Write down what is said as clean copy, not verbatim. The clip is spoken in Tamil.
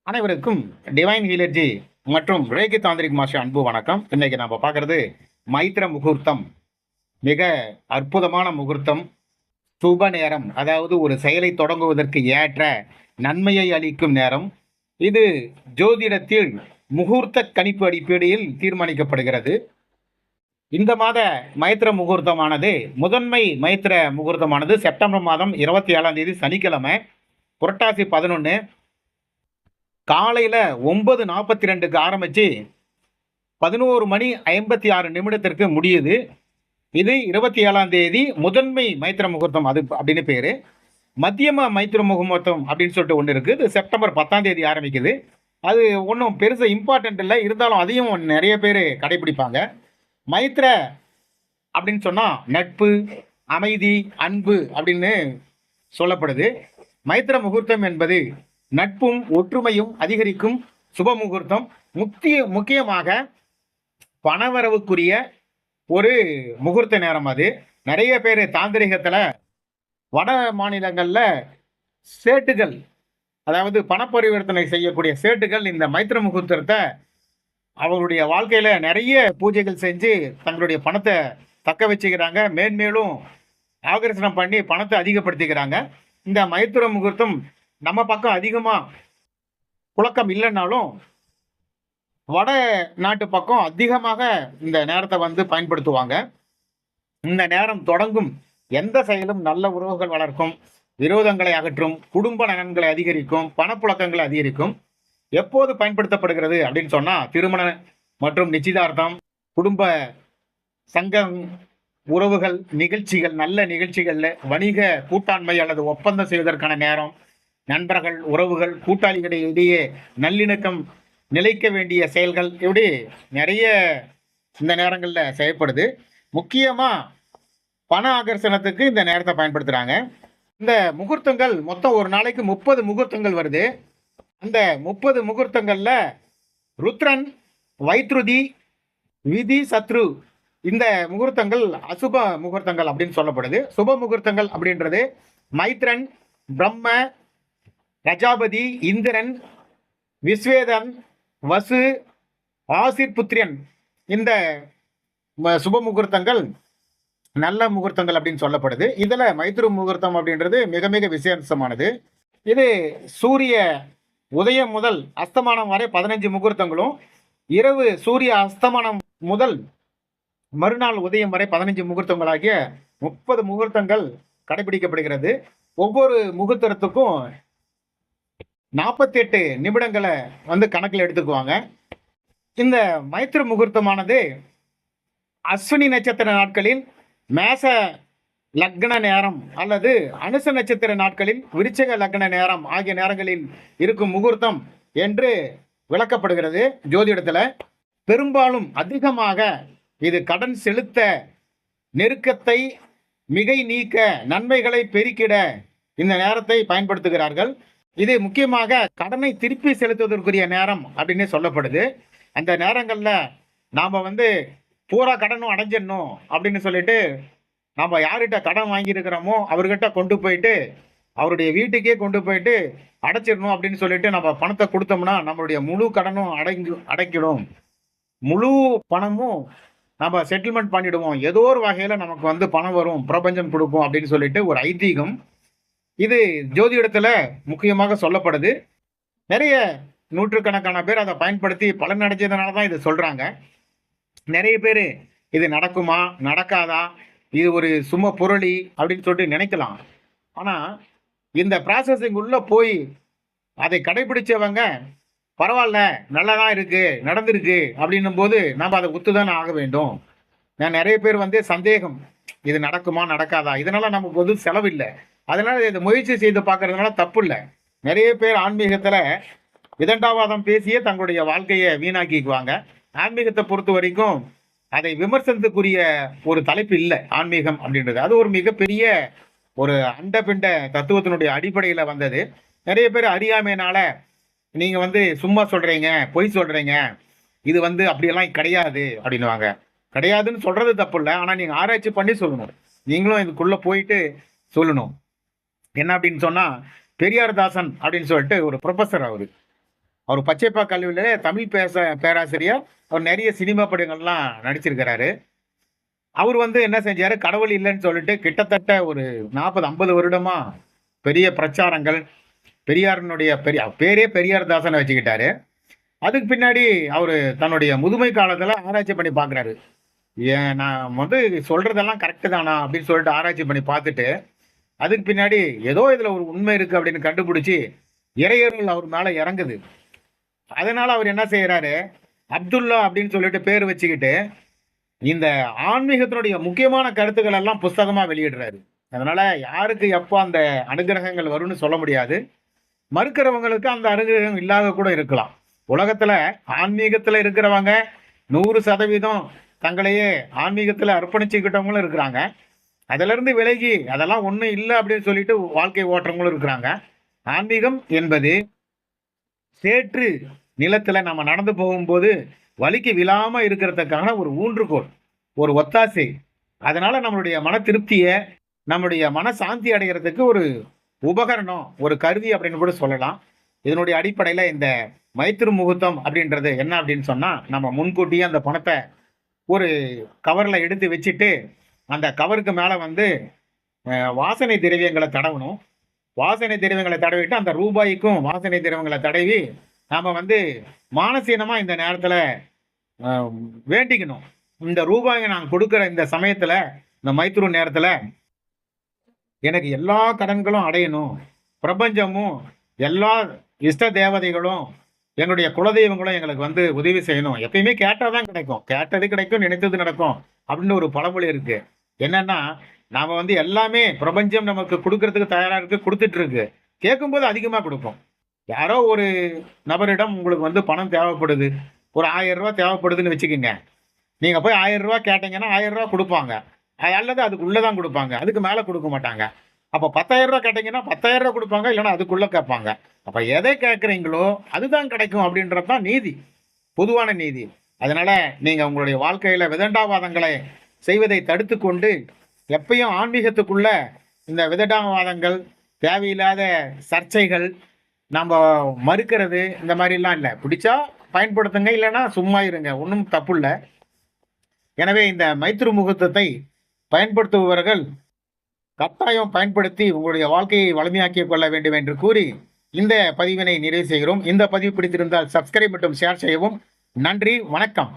அனைவருக்கும் டிவைன் ஹீலர்ஜி மற்றும் ரேகி தாந்திரிக் மாஸ்டர் அன்பு வணக்கம். இன்னைக்கு நம்ம பார்க்கறது மைத்திர முகூர்த்தம். மிக அற்புதமான முகூர்த்தம், சுப நேரம். அதாவது ஒரு செயலை தொடங்குவதற்கு ஏற்ற நன்மையை அளிக்கும் நேரம். இது ஜோதிடத்தில் முகூர்த்த கணிப்பு அடிப்படையில் தீர்மானிக்கப்படுகிறது. இந்த மாத மைத்திர முகூர்த்தமானது முதன்மை மைத்திர முகூர்த்தமானது செப்டம்பர் மாதம் 27ஆம் தேதி சனிக்கிழமை, புரட்டாசி 11 காலையில் 9:42க்கு ஆரம்பித்து 11:56 முடியுது. இது 27ஆம் தேதி முதன்மை மைத்திர முகூர்த்தம் அது அப்படின்னு பேர். மத்தியம மைத்திர முகூர்த்தம் அப்படின்னு சொல்லிட்டு ஒன்று இருக்குது. இது செப்டம்பர் 10ஆம் தேதி ஆரம்பிக்குது. அது ஒன்றும் பெருசாக இம்பார்ட்டன்ட் இல்லை, இருந்தாலும் அதையும் நிறைய பேர் கடைபிடிப்பாங்க. மைத்திர அப்படின்னு சொன்னால் நட்பு, அமைதி, அன்பு அப்படின்னு சொல்லப்படுது. மைத்திர முகூர்த்தம் என்பது நட்பும் ஒற்றுமையும் அதிகரிக்கும் சுப முகூர்த்தம். முக்கியமாக பணவரவுக்குரிய ஒரு முகூர்த்த நேரம் அது. நிறைய பேர் தாந்திரிகத்தில் வட மாநிலங்களில் சேட்டுகள், அதாவது பணப்பரிவர்த்தனை செய்யக்கூடிய சேட்டுகள் இந்த மைத்திர முகூர்த்தத்தை அவருடைய வாழ்க்கையில் நிறைய பூஜைகள் செஞ்சு தங்களுடைய பணத்தை தக்க வச்சுக்கிறாங்க. மேன்மேலும் ஆகர்ஷணம் பண்ணி பணத்தை அதிகப்படுத்திக்கிறாங்க. இந்த மைத்திர முகூர்த்தம் நம்ம பக்கம் அதிகமாக புழக்கம் இல்லைன்னாலும் வட நாட்டு பக்கம் அதிகமாக இந்த நேரத்தை பயன்படுத்துவாங்க. இந்த நேரம் தொடங்கும் எந்த செயலும் நல்ல உறவுகள் வளர்க்கும், விரோதங்களை அகற்றும், குடும்ப நலன்களை அதிகரிக்கும், பணப்புழக்கங்களை அதிகரிக்கும். எப்போது பயன்படுத்தப்படுகிறது அப்படின்னு சொன்னால் திருமண மற்றும் நிச்சயதார்த்தம், குடும்ப சங்கம், உறவுகள், நிகழ்ச்சிகள், நல்ல நிகழ்ச்சிகளில், வணிக கூட்டாண்மை அல்லது ஒப்பந்தம் செய்வதற்கான நேரம், நண்பர்கள், உறவுகள், கூட்டாளிகளிடையே நல்லிணக்கம் நிலைக்க வேண்டிய செயல்கள், இப்படி நிறைய இந்த நேரங்களில் செய்யப்படுது. முக்கியமாக பண ஆகர்ஷணத்துக்கு இந்த நேரத்தை பயன்படுத்துகிறாங்க. இந்த முகூர்த்தங்கள் மொத்தம் ஒரு நாளைக்கு 30 முகூர்த்தங்கள் வருது. அந்த 30 முகூர்த்தங்களில் ருத்ரன், வைத்ருதி, விதி, சத்ரு இந்த முகூர்த்தங்கள் அசுப முகூர்த்தங்கள் அப்படின்னு சொல்லப்படுது. சுப முகூர்த்தங்கள் அப்படின்றது மைத்ரன், பிரம்ம, பிரஜாபதி, இந்திரன், விஸ்வேதன், வசு, ஆசிர்புத்திரியன். இந்த சுப முகூர்த்தங்கள் நல்ல முகூர்த்தங்கள் அப்படின்னு சொல்லப்படுது. இதில் மைத்திர முகூர்த்தம் அப்படின்றது மிக மிக விசேஷமானது. இது சூரிய உதயம் முதல் அஸ்தமானம் வரை 15 முகூர்த்தங்களும், இரவு சூரிய அஸ்தமானம் முதல் மறுநாள் உதயம் வரை 15 முகூர்த்தங்களாகிய 30 முகூர்த்தங்கள் கடைபிடிக்கப்படுகிறது. ஒவ்வொரு முகூர்த்தத்துக்கும் 48 நிமிடங்களை கணக்கில் எடுத்துக்குவாங்க. இந்த மைத்திர முகூர்த்தமானது அஸ்வினி நட்சத்திர நாட்களில் மேச லக்ன நேரம் அல்லது அனுச நட்சத்திர நாட்களில் விருச்சிக லக்ன நேரம் ஆகிய நேரங்களில் இருக்கும் முகூர்த்தம் என்று விளக்கப்படுகிறது ஜோதிடத்தில். பெரும்பாலும் அதிகமாக இது கடன் செலுத்த, நெருக்கத்தை மிகை நீக்க, நன்மைகளை பெருக்கிட இந்த நேரத்தை பயன்படுத்துகிறார்கள். இது முக்கியமாக கடனை திருப்பி செலுத்துவதற்குரிய நேரம் அப்படின்னு சொல்லப்படுது. அந்த நேரங்களில் நாம் பூரா கடனும் அடைஞ்சிடணும் அப்படின்னு சொல்லிட்டு நம்ம யார்கிட்ட கடன் வாங்கியிருக்கிறோமோ அவர்கிட்ட கொண்டு போயிட்டு அவருடைய வீட்டுக்கே கொண்டு போயிட்டு அடைச்சிடணும் அப்படின்னு சொல்லிட்டு நம்ம பணத்தை கொடுத்தோம்னா நம்மளுடைய முழு கடனும் அடைக்கிடும், முழு பணமும் நம்ம செட்டில்மெண்ட் பண்ணிடுவோம், ஏதோ ஒரு வகையில் நமக்கு பணம் வரும், பிரபஞ்சம் கொடுக்கும் அப்படின்னு சொல்லிட்டு ஒரு ஐதீகம். இது ஜோதிடத்தில் முக்கியமாக சொல்லப்படுது. நிறைய நூற்றுக்கணக்கான பேர் அதை பயன்படுத்தி பலன் அடைஞ்சதுனால தான் இதை சொல்கிறாங்க. நிறைய பேர் இது நடக்குமா நடக்காதா, இது ஒரு சும்மா புரளி அப்படின்னு சொல்லிட்டு நினைக்கலாம். ஆனால் இந்த ப்ராசஸிங் உள்ளே போய் அதை கடைபிடிச்சவங்க பரவாயில்ல, நல்லா தான் இருக்குது, நடந்திருக்கு அப்படின்னும் போது நாம் அதை ஒத்துதானே ஆக வேண்டும். நான் நிறைய பேர் சந்தேகம், இது நடக்குமா நடக்காதா, இதனால் நமக்கு செலவில்லை, அதனால் இதை முயற்சி செய்து பார்க்கறதுனால தப்பு இல்லை. நிறைய பேர் ஆன்மீகத்தில் விதண்டாவாதம் பேசியே தங்களுடைய வாழ்க்கையை வீணாக்கிக்குவாங்க. ஆன்மீகத்தை பொறுத்த வரைக்கும் அதை விமர்சனத்துக்குரிய ஒரு தலைப்பு இல்லை ஆன்மீகம் அப்படின்றது. அது ஒரு மிகப்பெரிய ஒரு அண்டபிண்ட தத்துவத்தினுடைய அடிப்படையில் வந்தது. நிறைய பேர் அறியாமையினால நீங்கள் சும்மா சொல்கிறீங்க, பொய் சொல்கிறீங்க, இது அப்படியெல்லாம் கிடையாது அப்படின்வாங்க. கிடையாதுன்னு சொல்கிறது தப்பு இல்லை, ஆனால் நீங்கள் ஆராய்ச்சி பண்ணி சொல்லணும். நீங்களும் இதுக்குள்ளே போயிட்டு சொல்லணும். என்ன அப்படின்னு சொன்னால், பெரியார் தாசன் அப்படின்னு சொல்லிட்டு ஒரு ப்ரொஃபஸர், அவர் அவர் பச்சைப்பா கல்லூரியில தமிழ் பேராசிரியர். அவர் நிறைய சினிமா படங்கள்லாம் நடிச்சிருக்கிறாரு. அவர் வந்து என்ன செஞ்சாரு, கடவுள் இல்லன்னு சொல்லிட்டு கிட்டத்தட்ட ஒரு 40, 50 வருடமா பெரிய பிரச்சாரங்கள், பெரியாரினுடைய பேரே பெரியார் தாசன்னு வச்சுக்கிட்டாரு. அதுக்கு பின்னாடி அவரு தன்னுடைய முதுமை காலத்துல ஆராய்ச்சி பண்ணி பார்க்குறாரு. நான் வந்து சொல்றதெல்லாம் கரெக்ட் தானா அப்படின்னு சொல்லிட்டு ஆராய்ச்சி பண்ணி பார்த்துட்டு, அதுக்கு பின்னாடி ஏதோ இதுல ஒரு உண்மை இருக்கு அப்படின்னு கண்டுபிடிச்சு, இறையருள் அவர் மேல இறங்குது. அதனால அவர் என்ன செய்யறாரு, அப்துல்லா அப்படின்னு சொல்லிட்டு பேர் வச்சுக்கிட்டு, இந்த ஆன்மீகத்தினுடைய முக்கியமான கருத்துக்கள் எல்லாம் புஸ்தகமா வெளியிடுறாரு. அதனால யாருக்கு எப்போ அந்த அனுகிரகங்கள் வரும்னு சொல்ல முடியாது. மறுக்கிறவங்களுக்கு அந்த அனுகிரகம் இல்லாத கூட இருக்கலாம். உலகத்துல ஆன்மீகத்துல இருக்கிறவங்க 100% தங்களையே ஆன்மீகத்துல அர்ப்பணிச்சுக்கிட்டவங்களும் இருக்கிறாங்க. அதிலிருந்து விலகி அதெல்லாம் ஒண்ணும் இல்ல அப்படின்னு சொல்லிட்டு வாழ்க்கை ஓட்டுறவங்களும் இருக்கிறாங்க. ஆன்மீகம் என்பது சேற்று நிலத்துல நம்ம நடந்து போகும்போது வலிக்கு விழாம இருக்கிறதுக்கான ஒரு ஊன்றுகோல், ஒரு ஒத்தாசை. அதனால நம்மளுடைய மன திருப்திய, நம்முடைய மன சாந்தி அடைகிறதுக்கு ஒரு உபகரணம், ஒரு கருவி அப்படின்னு கூட சொல்லலாம். இதனுடைய அடிப்படையில இந்த மைத்திரு முகூர்த்தம் அப்படின்றது என்ன அப்படின்னு சொன்னா, நம்ம முன்கூட்டியே அந்த பணத்த ஒரு கவர்ல எடுத்து வச்சுட்டு, அந்த கவருக்கு மேல வந்து வாசனை திரவியங்கள தடவணும். வாசனை திரவியங்கள தடவிட்டு, அந்த ரூபாய்க்கும் வாசனை திரவியங்கள தடவி, நாம வந்து மானசீகமா இந்த நேரத்துல அ வேண்டிக்கணும். இந்த ரூபாய நான் கொடுக்கிற இந்த சமயத்துல, இந்த மைத்ரு நேரத்துல எனக்கு எல்லா கடன்களும் அடையணும். பிரபஞ்சமும், எல்லா இஷ்ட தேவதைகளும், என்னுடைய குலதெய்வங்களும் எங்களுக்கு வந்து உதவி செய்யணும். எப்பயுமே கேட்டா தான் கிடைக்கும். கேட்டது கிடைக்கும், நினைத்தது நடக்கும். அப்படின்னு ஒரு பழமொழி இருக்கு. என்னன்னா, நாம வந்து எல்லாமே பிரபஞ்சம் நமக்கு குடுக்கறதுக்கு தயாரா இருக்கு, குடுத்துட்டு இருக்கு. கேட்கும்போது அதிகமா குடுக்கும். யாரோ ஒரு நபரிடம் உங்களுக்கு வந்து பணம் தேவைப்படுது. ஒரு ரூ. 1000 தேவைப்படுதுன்னு வச்சுக்கங்க. நீங்க போய் ரூ. 1000 கேட்டீங்கன்னா, ரூ. 1000 குடுப்பாங்க. அல்லது அதுக்குள்ள தான் குடுப்பாங்க. அதுக்கு மேல குடுக்க மாட்டாங்க. அப்ப ரூ. 10,000 கேட்டீங்கன்னா, ரூ. 10,000 குடுப்பாங்க. இல்லன்னா அதுக்குள்ள கேட்பாங்க. அப்ப எதை கேட்கிறீங்களோ, அதுதான் கிடைக்கும் அப்படின்றது தான் நீதி. பொதுவான நீதி. அதனால நீங்க உங்களுடைய வாழ்க்கையில விதண்டாவாதங்களை செய்வதை தடுத்துக்கொண்டு, எப்பயும் ஆன்மீகத்துக்குள்ள இந்த விதண்டாவாதங்கள், தேவையில்லாத சர்ச்சைகள், நம்ப மறுக்கிறது இந்த மாரிலாம் இல்ல. பிடிச்சா பயன்படுத்துங்க. இல்லன்னா சும்மா இருங்க. ஒண்ணும் தப்பில்ல. எனவே இந்த மைத்ரு முகூர்த்தத்தை பயன்படுத்துபவர்கள் கட்டாயம் பயன்படுத்தி உங்களுடைய வாழ்க்கையை வளமையாக்கிக் கொள்ள வேண்டும் என்று கூறி, இந்த பதிவினை நிறைவு செய்கிறோம். இந்த பதிவு பிடித்திருந்தால் சப்ஸ்கிரைப் மற்றும் ஷேர் செய்யவும். நன்றி, வணக்கம்.